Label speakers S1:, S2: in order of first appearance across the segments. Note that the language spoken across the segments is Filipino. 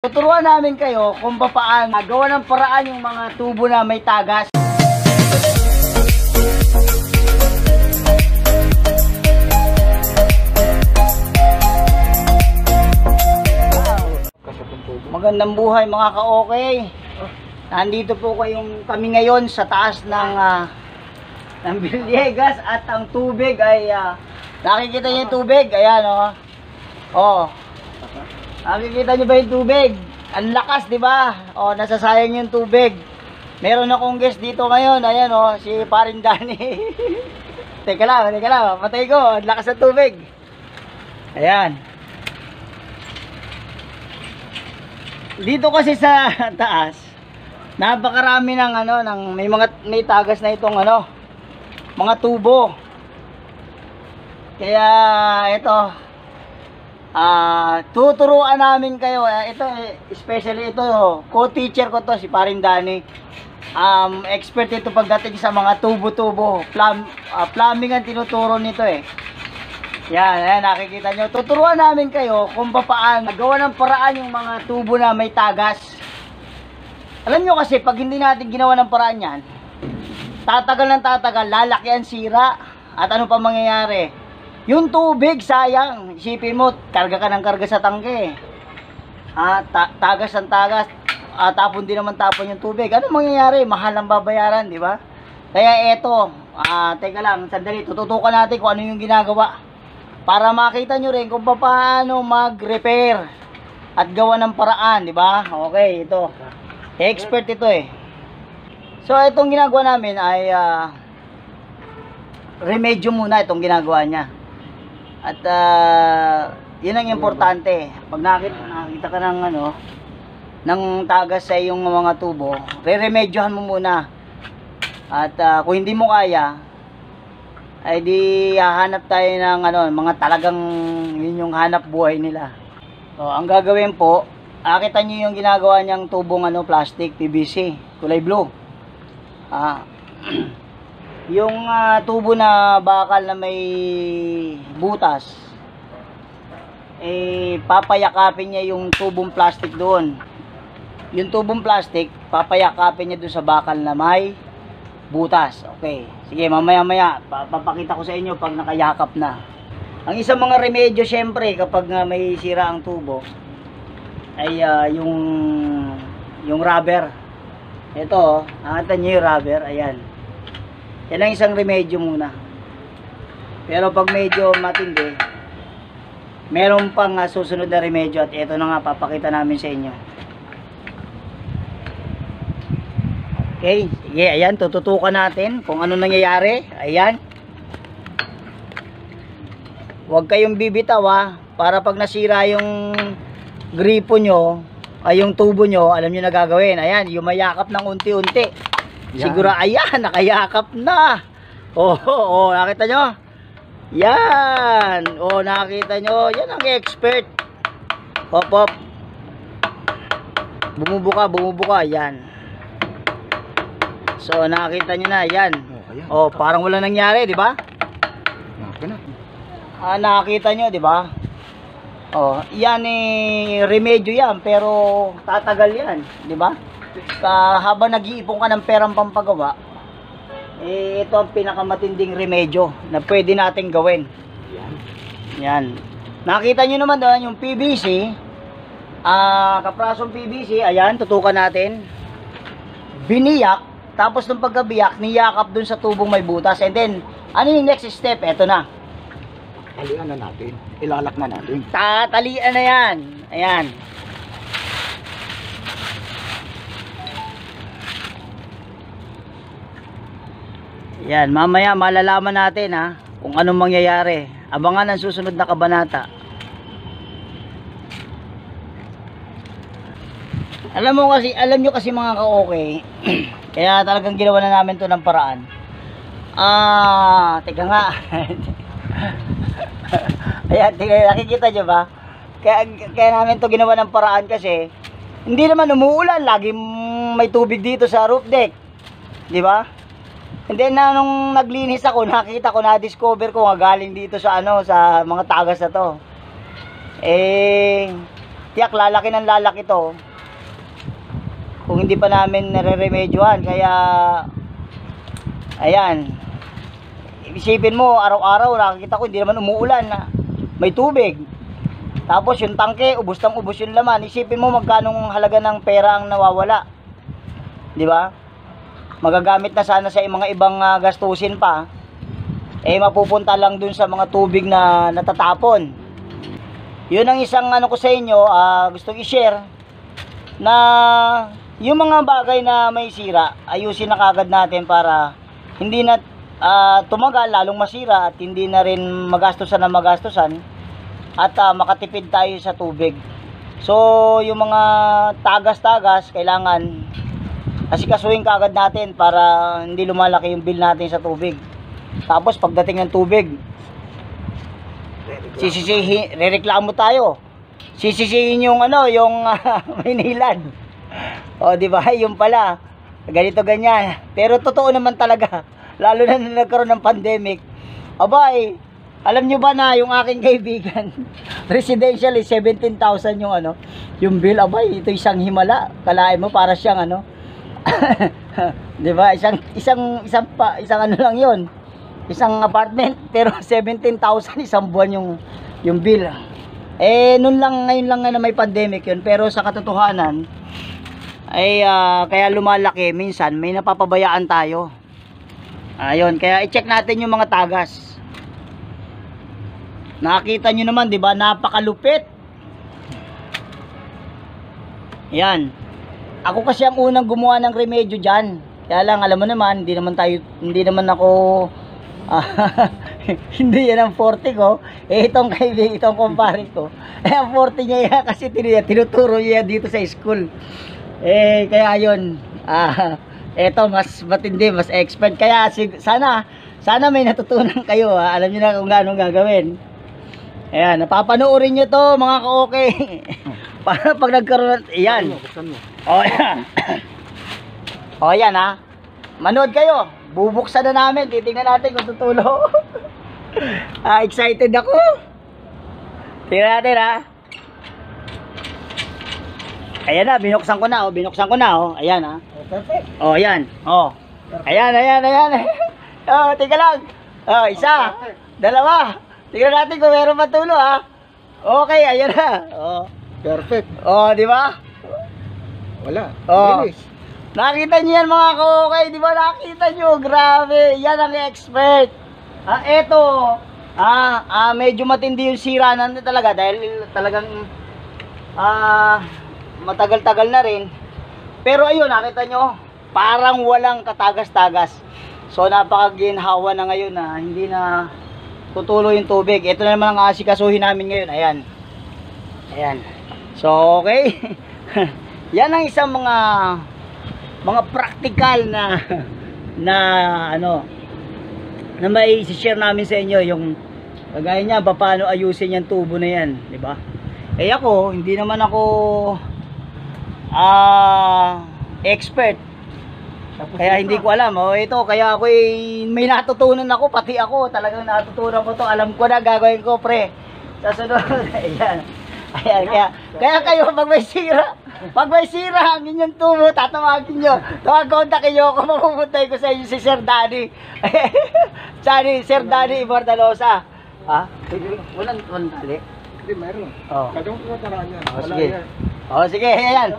S1: Tuturuan namin kayo kung paano gawa ng paraan yung mga tubo na may tagas. Magandang buhay mga ka-okay. Nandito po kami ngayon sa taas ng Villegas at ang tubig ay nakikita niyo yung tubig? Ayan oh. Nakikita niyo ba yung tubig? Ang lakas, di ba? Oh, nasasayang yung tubig. Meron akong guest dito ngayon. Ayan si Paring Danny. Teka lang, patay ko. Ang lakas ng tubig. Ayan. Dito kasi sa taas, napakarami ng may tagas na itong mga tubo. Kaya ito, tuturuan namin kayo. Ito especially ito, co-teacher ko to, si Paring Danny. Expert ito pagdating sa mga tubo-tubo. Plumbing ang tinuturo nito Yan, nakikita nyo. Tuturuan namin kayo kung paano gawa ng paraan yung mga tubo na may tagas. Alam nyo kasi, pag hindi natin ginawa ng paraan yan, tatagal ng tatagal, lalaki ang sira. At ano pa mangyayari? Yung tubig, sayang. Isipin mo, karga ka ng karga sa tangke. Tagas ang tagas. Tapon din naman tapon yung tubig. Ano mangyayari? Mahal ang babayaran, di ba? Kaya eto, teka lang, sandali, tututukan natin kung ano yung ginagawa. Para makita nyo rin kung paano mag-repair at gawa ng paraan, di ba? Okay, ito. Expert ito So, itong ginagawa namin ay remedyo muna itong ginagawa niya. At yun ang importante. Pag nakita ka ng tagas sa iyong mga tubo, re-remedyohan mo muna. At kung hindi mo kaya, ay di hahanap tayo ng mga talagang yun yung hanap buhay nila. So, ang gagawin po, nakita nyo yung ginagawa niyang tubong plastic, PVC, kulay blue. Yung tubo na bakal na may butas, papayakapin niya yung tubong plastic doon. Yung tubong plastic, papayakapin niya doon sa bakal na may butas. Okay. Sige, mamaya papakita ko sa inyo pag nakayakap na. Ang isang mga remedyo syempre kapag may sira ang tubo ay yung rubber. Ito, nakita niyo yung rubber, ayan. Yan ang isang remedyo muna. Pero pag medyo matindi, meron pang susunod na remedyo at ito na nga papakita namin sa inyo. Okay, sige, ayan, tututukan natin kung ano nangyayari. Ayan. Huwag kayong bibitaw para pag nasira yung gripo nyo, ay yung tubo nyo, alam nyo na gagawin. Ayan, yung mayakap ng unti-unti. Siguro, ayan, nakayakap na. Nakita nyo? Yan. Nakita nyo, yan ang expert. Hop. Bumubuka, yan. So, nakita nyo na, yan. Parang wala nangyari, di ba? Nakita nyo, di ba? Yan remedyo yan, pero tatagal yan, di ba? Habang nag-iipon ka ng perang pampagawa, ito ang pinakamatinding remedyo na pwede natin gawin. Yan. Nakita nyo naman doon, yung PVC, kaprasong PVC, ayan, tutukan natin. Biniyak. Tapos nung pagkabiyak, niyakap dun sa tubong may butas. And then, ano yung next step? Eto na.
S2: Talian na natin. Ilalak na natin.
S1: Tatalian na yan. Ayan. Yan, mamaya malalaman natin kung anong mangyayari. Abangan ang susunod na kabanata. Alam nyo kasi mga ka-okay, kaya talagang ginawa na namin to ng paraan. Teka nga. Ayan, nakikita nyo ba? Kaya namin to ginawa ng paraan kasi hindi naman umuulan, lagi may tubig dito sa roof deck. Di ba? And then nung naglinis ako, nakita ko, na-discover ko galing dito sa sa mga tagas na to. tiyak lalaki ng lalaki to kung hindi pa namin nare-remedyohan. Kaya ayan, isipin mo araw-araw nakikita ko hindi naman umuulan na may tubig, tapos yung tangke ubos ng ubos yung laman. Isipin mo magkanong halaga ng pera ang nawawala, di ba? Magagamit na sana sa mga ibang gastusin pa, mapupunta lang dun sa mga tubig na natatapon. Yun ang isang ko sa inyo, gustong i-share, na yung mga bagay na may sira, ayusin na kagad natin para hindi na tumagal, lalong masira, at hindi na rin magastusan at makatipid tayo sa tubig. So yung mga tagas-tagas kailangan asikasuhin kagad natin para hindi lumalaki yung bill natin sa tubig. Tapos pagdating ng tubig, rereklamo tayo. Sisisihin yung yung Maynilad. O di ba? Yung pala ganito ganyan. Pero totoo naman talaga, lalo na nung nagkaroon ng pandemic. Abay, alam nyo ba na yung aking kaibigan, residential 17,000 yung yung bill. Abay, ito isang himala. Kalahin mo para siyang di ba? Isang lang yon. Isang apartment, pero 17,000 isang buwan yung bill. Ngayon lang na may pandemic yun, pero sa katotohanan ay kaya lumalaki, minsan may napapabayaan tayo. Ayun, kaya i-check natin yung mga tagas. Nakita nyo naman, di ba? Napakalupit. Yan. Ako kasi ang unang gumawa ng remedyo dyan. Kaya lang, alam mo naman, hindi naman ako hindi yan ang forte ko. Itong kaibigan, itong kumpare ko, ang forte niya yan kasi tinuturo niya dito sa school. Kaya yun, eto mas matindi, mas expert. Kaya sana may natutunan kayo, alam niyo na kung gaano gagawin. Ayan, napapanoorin niyo to mga ka-okay. Para pag nagkaroon, ayan. O yan. O yan manood kayo. Bubuksan na namin, titingnan natin kung tutulo. Excited ako. Tingnan natin Ayan binuksan ko na Ayan
S2: Perfect.
S1: Ayan. Ayan. Tingnan lang. Isa, dalawa. Tingnan natin kung meron matulo Okay, ayan na.
S2: Perfect.
S1: Di ba?
S2: Wala. Bilis.
S1: Nakita niyo yan mga ka-okay, di ba? Nakita niyo, grabe. Yan ang expert. Eto, medyo matindi yung sira na talaga dahil talagang matagal-tagal na rin. Pero ayun, nakita nyo, parang walang katagas-tagas. So napakaginhawa na ngayon na hindi na tutuloy yung tubig. Ito na naman ang asikasuhin namin ngayon. Ayan. So okay. Yan ang isang mga practical na may i-share namin sa inyo, yung kagaya niya paano ayusin yung tubo na yan, di ba? Ako, hindi naman ako expert. Kaya hindi ko alam. Ito, kaya ako may natutunan ako, pati ako talagang natutunan ko to. Alam ko na gagawin ko, pre. Sa sunod. Ayan. Kaya kayo pag may sira ang inyong tubo, tatawagin nyo. Kontakin nyo ako, mapupuntay ko sa inyo si Sir Danny. Sir Danny Immortalosa. Walang tali?
S2: Hindi, meron. Kagawin ko taraan yan.
S1: Sige. Sige, ayan.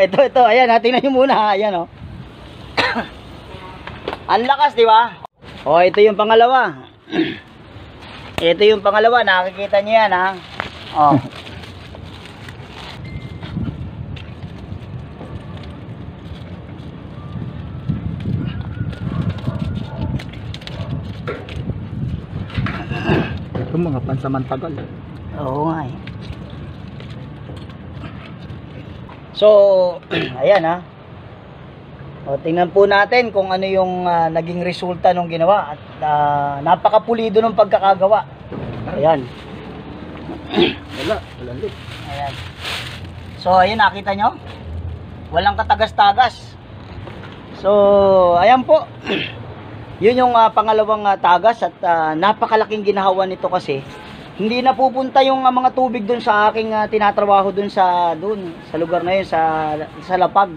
S1: Ito, ayan, tingnan nyo muna. Ayan, ang lakas, di ba? Ito yung pangalawa. Nakikita nyo yan,
S2: Ito mga pansamantagal.
S1: Oo nga So, ayan tingnan po natin kung ano yung naging resulta ng ginawa. At napakapulido ng pagkakagawa. Ayan.
S2: Walang lit.
S1: Ayan. So, ayun, nakita nyo? Walang katagas-tagas. So, ayan po. Yun yung pangalawang tagas at napakalaking ginahawa nito kasi hindi na pupunta yung mga tubig doon sa aking tinatrabaho doon sa lugar na yun, sa Lapag,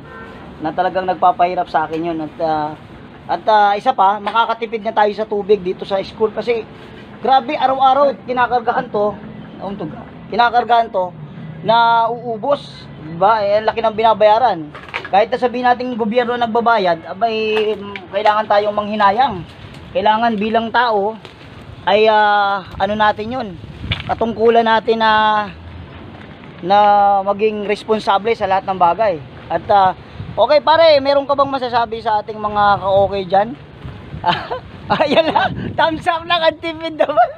S1: na talagang nagpapahirap sa akin yun. At isa pa, makakatipid na tayo sa tubig dito sa school kasi grabe, araw-araw kinakargahan to na uubos, diba? Ang laki ng binabayaran. Kahit na sabihin natin gobyerno nagbabayad, abay kailangan tayong manghinayang. Kailangan bilang tao ay ano natin yun, katungkulan natin na maging responsable sa lahat ng bagay. At okay pare, meron ka bang masasabi sa ating mga ka-okay dyan? Ayan lang, thumbs up lang ang tipid naman.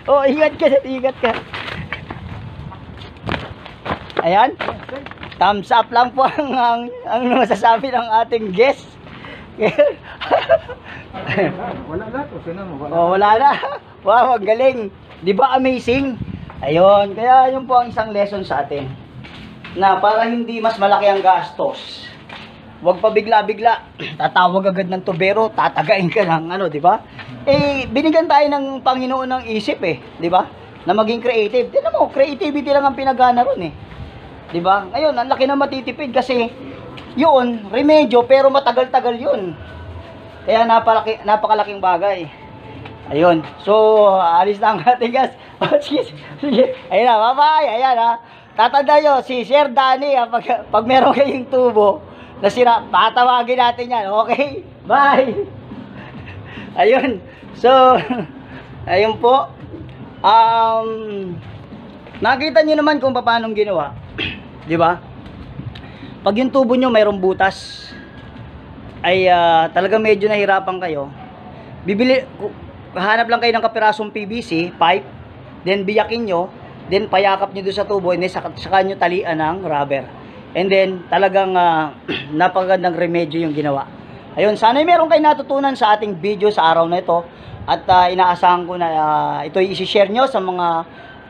S1: Oh, ingat ka. Ayan, thumbs up lang po ang masasabi ng ating guest.
S2: Wala na to,
S1: Wala na. Wow, ang galing. 'Di ba amazing? Ayun, kaya yun po ang isang lesson sa atin. Na para hindi mas malaki ang gastos, huwag pa bigla-bigla tatawag agad ng tubero, tatagain ka lang, 'di ba? Binigyan tayo ng Panginoon ng isip 'di ba? Na maging creative. Tingnan mo, creativity lang ang pinagana ron 'Di ba? Ngayon, ang laki na matitipid kasi yun, remedyo pero matagal-tagal yun. Kaya napakalaking bagay. Ayun. So, alis na ang ating gas. Sige. Ayun na, bye-bye. Ayan ha. Tatanda nyo, si Sir Danny, pag meron kayong tubo na sira, tatawagin natin yan. Okay? Bye! Ayun. So, ayun po. Nakita nyo naman kung paano ginawa. Di ba? Pag yung tubo nyo mayroong butas, ay talagang medyo nahirapan kayo. Hanap lang kayo ng kapirasong PVC pipe, then biyakin nyo, then payakap nyo doon sa tubo, and then saka nyo talian ng rubber. And then talagang napakagandang remedyo yung ginawa. Ayun, sana meron kayo natutunan sa ating video sa araw na ito. At inaasahan ko na ito i-share nyo sa mga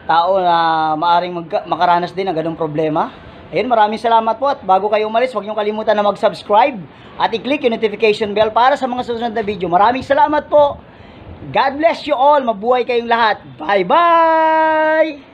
S1: tao na maaring makaranas din ng ganung problema. Ayun, maraming salamat po, at bago kayo umalis, huwag niyong kalimutan na mag-subscribe at i-click yung notification bell para sa mga susunod na video. Maraming salamat po. God bless you all. Mabuhay kayong lahat. Bye-bye!